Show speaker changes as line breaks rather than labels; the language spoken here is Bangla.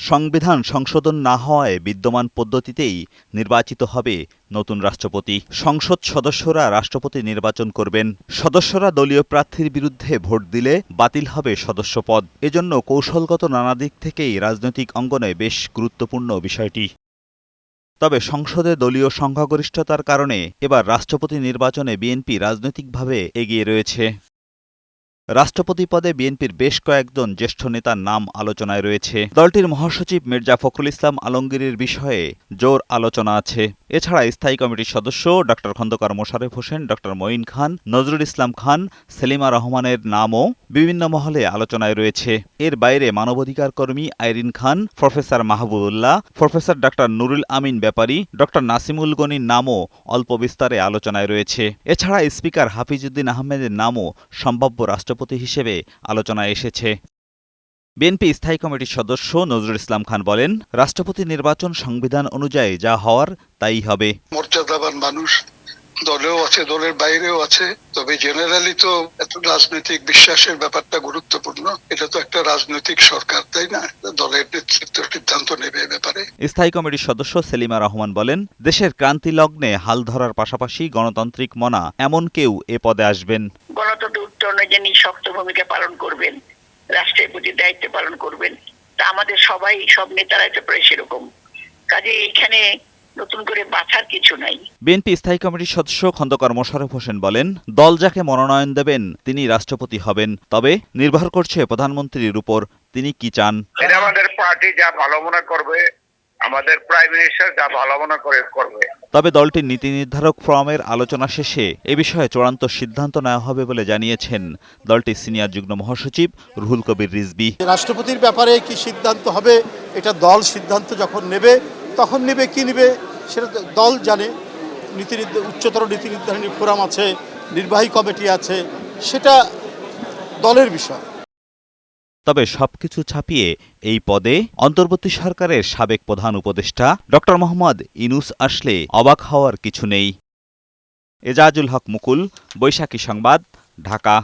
সংবিধান সংশোধন না হওয়ায় বিদ্যমান পদ্ধতিতেই নির্বাচিত হবে নতুন রাষ্ট্রপতি। সংসদ সদস্যরা রাষ্ট্রপতি নির্বাচন করবেন। সদস্যরা দলীয় প্রার্থীর বিরুদ্ধে ভোট দিলে বাতিল হবে সদস্যপদ। এজন্য কৌশলগত নানা দিক থেকেই রাজনৈতিক অঙ্গনে বেশ গুরুত্বপূর্ণ বিষয়টি। তবে সংসদে দলীয় সংখ্যাগরিষ্ঠতার কারণে এবার রাষ্ট্রপতি নির্বাচনে বিএনপি রাজনৈতিকভাবে এগিয়ে রয়েছে। রাষ্ট্রপতি পদে বিএনপির বেশ কয়েকজন জ্যেষ্ঠ নেতার নাম আলোচনায় রয়েছে। দলটির মহাসচিব মির্জা ফখরুল ইসলাম আলমগীরের বিষয়ে জোর আলোচনা আছে। এছাড়া স্থায়ী কমিটির সদস্য ড খন্দকার মোশাররফ হোসেন, ড মঈন খান, নজরুল ইসলাম খান, সেলিমা রহমানের নামও বিভিন্ন মহলে আলোচনায় রয়েছে। এর বাইরে মানবাধিকার কর্মী আইরিন খান, প্রফেসর মাহবুবুল্লাহ, প্রফেসর ড নুরুল আমিন ব্যাপারী, ড নাসিমুল গনির নামও অল্প বিস্তারে আলোচনায় রয়েছে। এছাড়া স্পিকার হাফিজউদ্দিন আহমেদের নামও সম্ভাব্য রাষ্ট্রপতি হিসেবে আলোচনায় এসেছে। বিএনপি স্থায়ী কমিটির সদস্য নজরুল ইসলাম খান বলেন, রাষ্ট্রপতি নির্বাচন সংবিধান অনুযায়ী যা হওয়ার তাই হবে।
মর্যাদাবান মানুষ দলেও আছে, দলের বাইরেও আছে। তবে জেনারেলি তো এত রাজনৈতিক বিশ্বাসের ব্যাপারটা গুরুত্বপূর্ণ। এটা তো একটা রাজনৈতিক সরকার, তাই না? দলের নেতৃত্ব সিদ্ধান্ত নেবে এ ব্যাপারে।
স্থায়ী কমিটির সদস্য সেলিমা রহমান বলেন, দেশের ক্রান্তি লগ্নে হাল ধরার পাশাপাশি গণতান্ত্রিক মনা এমন কেউ এ পদে আসবেন।
গণতন্ত্র উত্তরণে যিনি শক্ত ভূমিকা পালন করবেন, রাষ্ট্রের প্রতি দায়িত্ব পালন করবেন, তা আমাদের সব নেতারাই তো প্রায় সেরকম। কাজে এখানে নতুন করে বাছার কিছু নাই।
বিএনপি স্থায়ী কমিটির সদস্য খন্দকার মোশাররফ হোসেন বলেন, দল যাকে মনোনয়ন দেবেন তিনি রাষ্ট্রপতি হবেন, তবে নির্ভর করছে প্রধানমন্ত্রীর উপর তিনি কি চান।
আমাদের পার্টি যা ভালো মনে করবে, আমাদের প্রাইম মিনিস্টার যা ভালো মনে করবে।
তবে দলটির নীতি নির্ধারক ফোরামের আলোচনা শেষে এ বিষয়ে চূড়ান্ত সিদ্ধান্ত নেওয়া হবে বলে জানিয়েছেন দলটির সিনিয়র যুগ্ম মহাসচিব রুহুল কবির রিজভী।
রাষ্ট্রপতির ব্যাপারে কি সিদ্ধান্ত হবে, এটা দল সিদ্ধান্ত যখন নেবে তখন নেবে, কি নেবে সেটা দল জানে। উচ্চতর নীতি নির্ধারণী ফোরাম আছে, নির্বাহী কমিটি আছে, সেটা দলের বিষয়।
তবে সবকিছু ছাপিয়ে এই পদে অন্তর্বর্তী সরকারের সাবেক প্রধান উপদেষ্টা ড মোহাম্মদ ইউনূস আসলে অবাক হওয়ার কিছু নেই। এজাজুল হক মুকুল, বৈশাখী সংবাদ, ঢাকা।